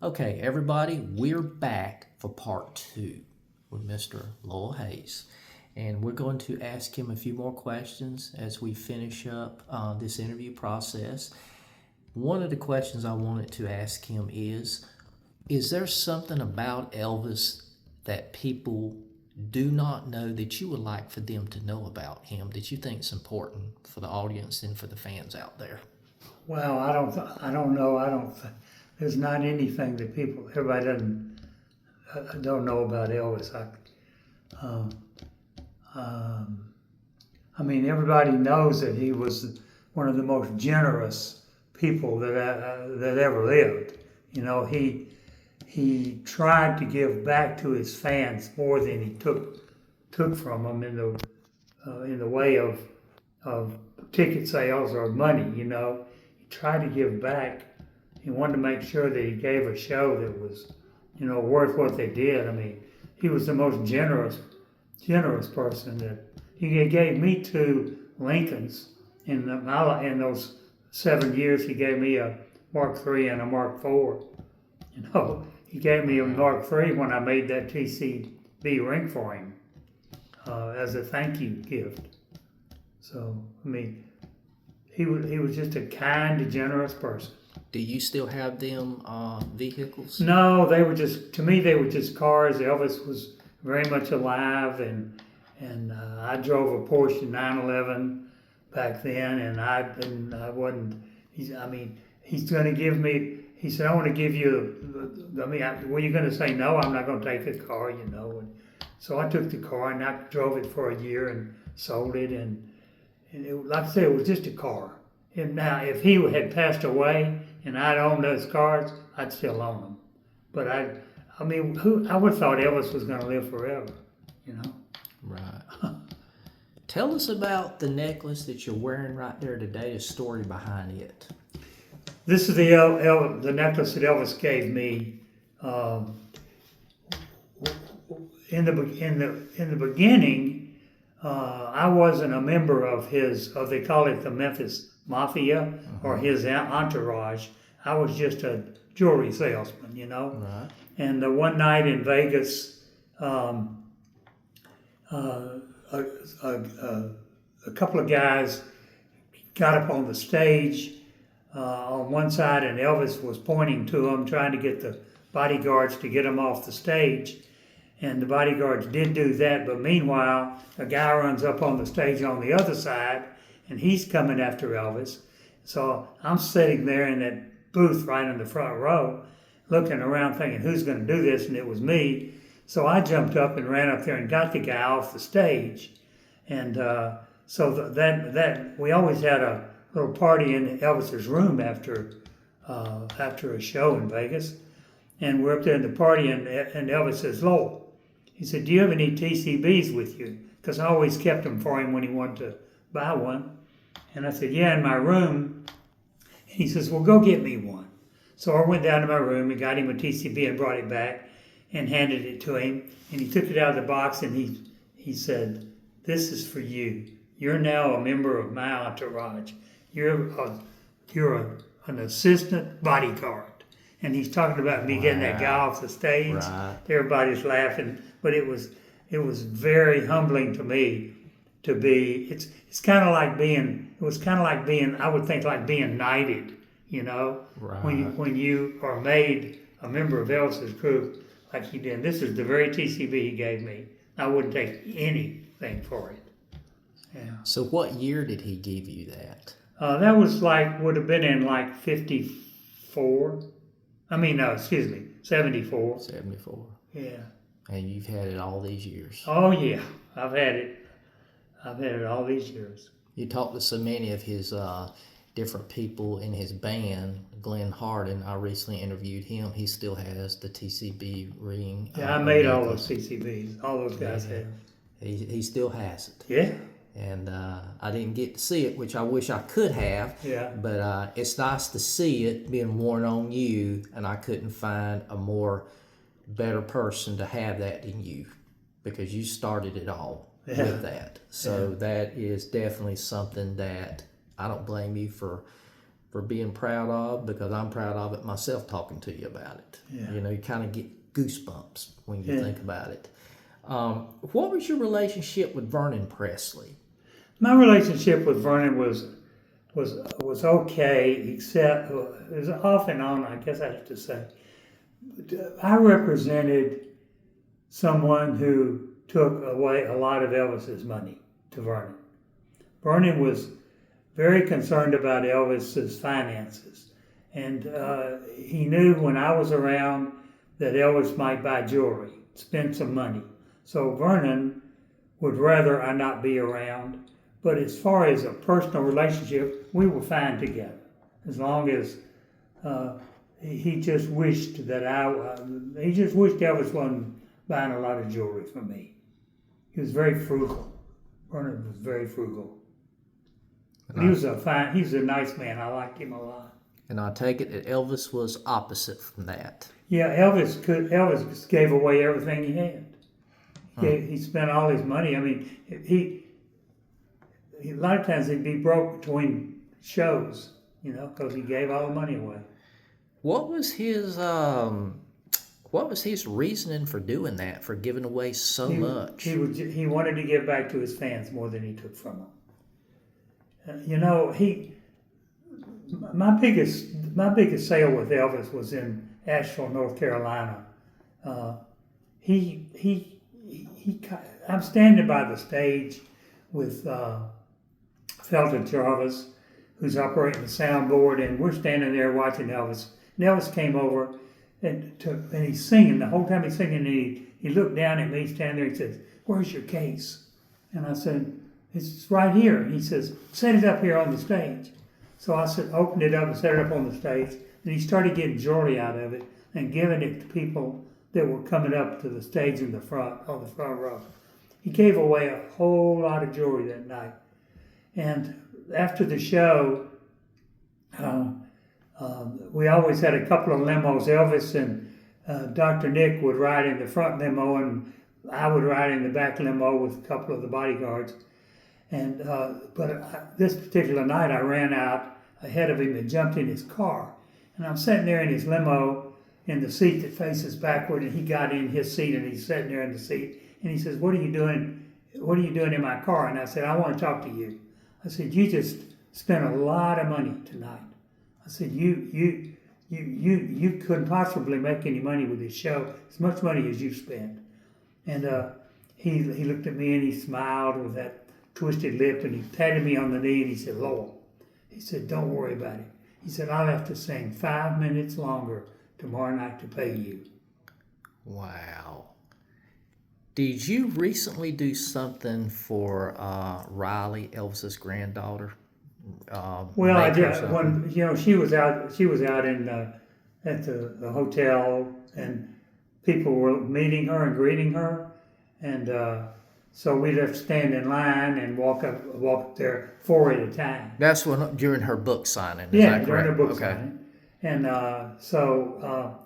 Okay, everybody, we're back for part two with Mr. Lowell Hays. And we're going to ask him a few more questions as we finish up this interview process. One of the questions I wanted to ask him is there something about Elvis that people do not know that you would like for them to know about him that you think is important for the audience and for the fans out there? Well, I don't know. There's not anything that everybody don't know about Elvis. Um, um, I mean, everybody knows that he was one of the most generous people that ever lived. You know, he tried to give back to his fans more than he took from them in the way of ticket sales or money. You know, he tried to give back. He wanted to make sure that he gave a show that was, worth what they did. I mean, he was the most generous person. That he gave me two Lincolns in those 7 years. He gave me a Mark III and a Mark IV. He gave me a Mark III when I made that TCB ring for him as a thank you gift. So, I mean, he was just a kind, generous person. Do you still have them vehicles? No, to me, they were just cars. Elvis was very much alive, and I drove a Porsche 911 back then, and I wasn't. He's going to give me. He said, "I want to give you." Were you going to say no? I'm not going to take the car, And so I took the car and I drove it for a year and sold it, and like I said, it was just a car. And now, if he had passed away and I'd owned those cars, I'd still own them. But I would have thought Elvis was going to live forever, Right. Tell us about the necklace that you're wearing right there today, the story behind it. This is the necklace that Elvis gave me. In the beginning, I wasn't a member of they call it the Memphis Mafia or his entourage. I was just a jewelry salesman, Right. And one night in Vegas, a couple of guys got up on the stage on one side, and Elvis was pointing to them, trying to get the bodyguards to get them off the stage. And the bodyguards did do that, but meanwhile, a guy runs up on the stage on the other side, and he's coming after Elvis. So I'm sitting there in that booth right in the front row, looking around thinking, who's going to do this? And it was me. So I jumped up and ran up there and got the guy off the stage. And so that we always had a little party in Elvis's room after a show in Vegas. And we're up there in the party, and Elvis says, Lowell, he said, do you have any TCBs with you? Because I always kept them for him when he wanted to buy one. And I said, yeah, in my room. And he says, well, go get me one. So I went down to my room and got him a TCB and brought it back and handed it to him. And he took it out of the box, and he said, this is for you. You're now a member of my entourage. You're an assistant bodyguard. And he's talking about me getting that guy off the stage. Right. Everybody's laughing, but it was very humbling to me to be. It's kind of like being. It was kind of like being. I would think like being knighted. Right. When you are made a member of Elvis's group like he did. This is the very TCB he gave me. I wouldn't take anything for it. Yeah. So what year did he give you that? That was would have been in 54. No, excuse me, 74. 74. Yeah. And you've had it all these years. Oh yeah, I've had it all these years. You talked to so many of his different people in his band. Glenn Hardin, I recently interviewed him. He still has the TCB ring. Yeah, I made all those TCBs. All those guys have. He still has it. Yeah. And I didn't get to see it, which I wish I could have. Yeah. But it's nice to see it being worn on you, and I couldn't find a better person to have that than you, because you started it all with that. So that is definitely something that I don't blame you for for being proud of, because I'm proud of it myself talking to you about it. Yeah. You know, you kind of get goosebumps when you Yeah. think about it. What was your relationship with Vernon Presley? My relationship with Vernon was okay, except it was off and on, I guess I have to say. I represented someone who took away a lot of Elvis's money to Vernon. Vernon was very concerned about Elvis's finances, and he knew when I was around that Elvis might buy jewelry, spend some money. So Vernon would rather I not be around. But as far as a personal relationship, we were fine together. As long as he just wished that he just wished Elvis wasn't buying a lot of jewelry for me. He was very frugal. Vernon was very frugal. He's a nice man. I liked him a lot. And I take it that Elvis was opposite from that. Yeah, Elvis gave away everything he had. He spent all his money. I mean, a lot of times he'd be broke between shows, because he gave all the money away. What was his reasoning for doing that, for giving away so much? He wanted to give back to his fans more than he took from them. My biggest sale with Elvis was in Asheville, North Carolina. I'm standing by the stage with Felton Jarvis, who's operating the soundboard, and we're standing there watching Elvis. And Elvis came over and he's singing. The whole time he's singing, he looked down at me, standing there, and he says, "Where's your case?" And I said, "It's right here." And he says, "Set it up here on the stage." So I opened it up and set it up on the stage. And he started getting jewelry out of it and giving it to people that were coming up to the stage in the front, on the front row. He gave away a whole lot of jewelry that night. And after the show, we always had a couple of limos. Elvis and Dr. Nick would ride in the front limo, and I would ride in the back limo with a couple of the bodyguards. And this particular night, I ran out ahead of him and jumped in his car. And I'm sitting there in his limo in the seat that faces backward, and he got in his seat, and he's sitting there in the seat. And he says, "What are you doing? What are you doing in my car?" And I said, "I want to talk to you." I said, "You just spent a lot of money tonight." I said, you couldn't possibly make any money with this show, as much money as you spent." And he looked at me and he smiled with that twisted lip, and he patted me on the knee and he said, "Lowell," he said, "don't worry about it." He said, "I'll have to sing 5 minutes longer tomorrow night to pay you." Wow. Did you recently do something for Riley, Elvis's granddaughter? Well, I did. When she was out in at the hotel, and people were meeting her and greeting her, and so we'd have to stand in line and walk up there 4 at a time. That's during her book signing. Is that during her book signing. And so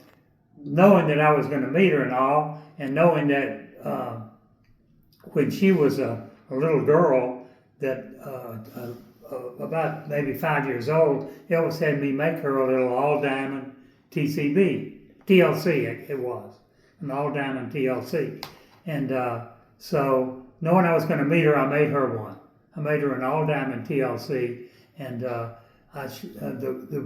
knowing that I was going to meet her and all, and knowing that when she was a little girl, that about maybe 5 years old, Elvis had me make her a little all-diamond TLC it was, an all-diamond TLC. And so knowing I was going to meet her, I made her one. I made her an all-diamond TLC, and the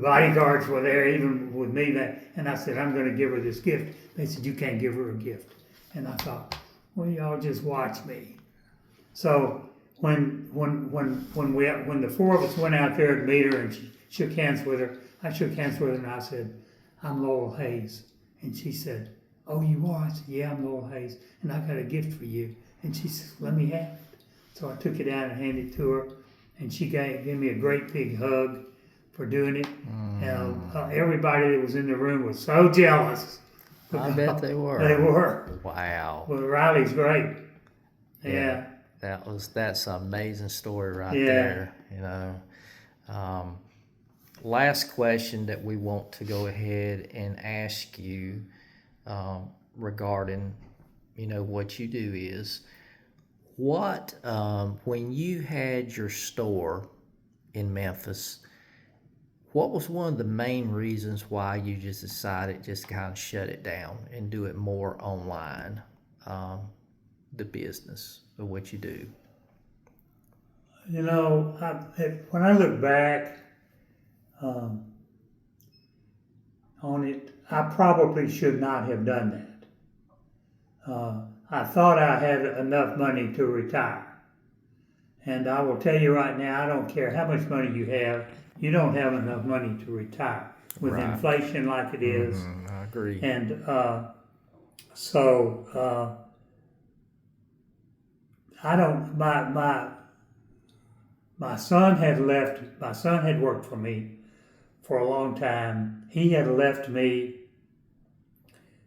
bodyguards were there even with me, and I said, "I'm going to give her this gift." They said, "You can't give her a gift." And I thought, well, y'all just watch me. So when the four of us went out there to meet her and she shook hands with her, I shook hands with her and I said, "I'm Lowell Hays." And she said, "Oh, you are?" I said, "Yeah, I'm Lowell Hays, and I got a gift for you." And she said, "Let me have it." So I took it out and handed it to her, and she gave me a great big hug for doing it. And everybody that was in the room was so jealous. I bet they were. They were. Wow. Well, Riley's great. Yeah. That's an amazing story there. Last question that we want to go ahead and ask you regarding, what you do is, when you had your store in Memphis, What was one of the main reasons why you just decided just to kind of shut it down and do it more online, the business of what you do? You know, when I look back on it, I probably should not have done that. I thought I had enough money to retire. And I will tell you right now, I don't care how much money you don't have enough money to retire with Right. inflation like it is. I agree. And I don't. My son had left. My son had worked for me for a long time. He had left me,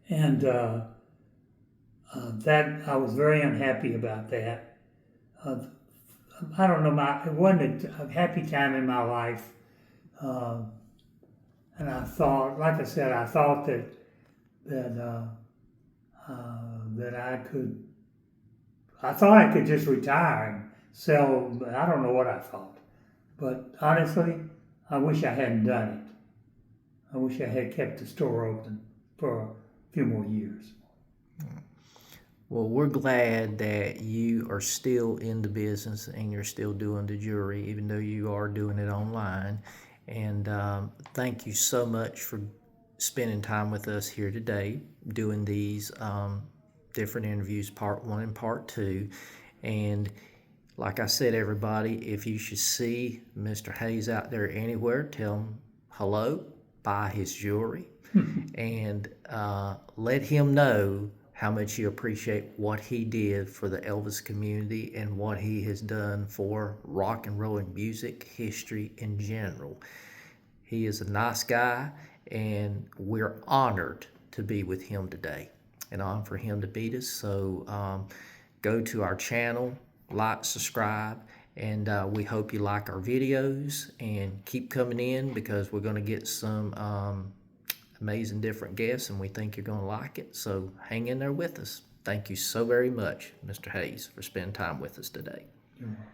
and that I was very unhappy about that. I don't know. It wasn't a happy time in my life, and I thought, like I said, I thought that I could. I thought I could just retire and sell. I don't know what I thought, but honestly, I wish I hadn't done it. I wish I had kept the store open for a few more years. Well, we're glad that you are still in the business and you're still doing the jewelry, even though you are doing it online. And thank you so much for spending time with us here today, doing these different interviews, part 1 and part 2. And like I said, everybody, if you should see Mr. Hays out there anywhere, tell him hello, buy his jewelry, and let him know how much you appreciate what he did for the Elvis community and what he has done for rock and roll and music history in general. He is a nice guy, and we're honored to be with him today, and honored for him to meet us. So go to our channel, like, subscribe, and we hope you like our videos, and keep coming in because we're going to get some amazing different guests, and we think you're going to like it. So hang in there with us. Thank you so very much, Mr. Hays, for spending time with us today. You're welcome.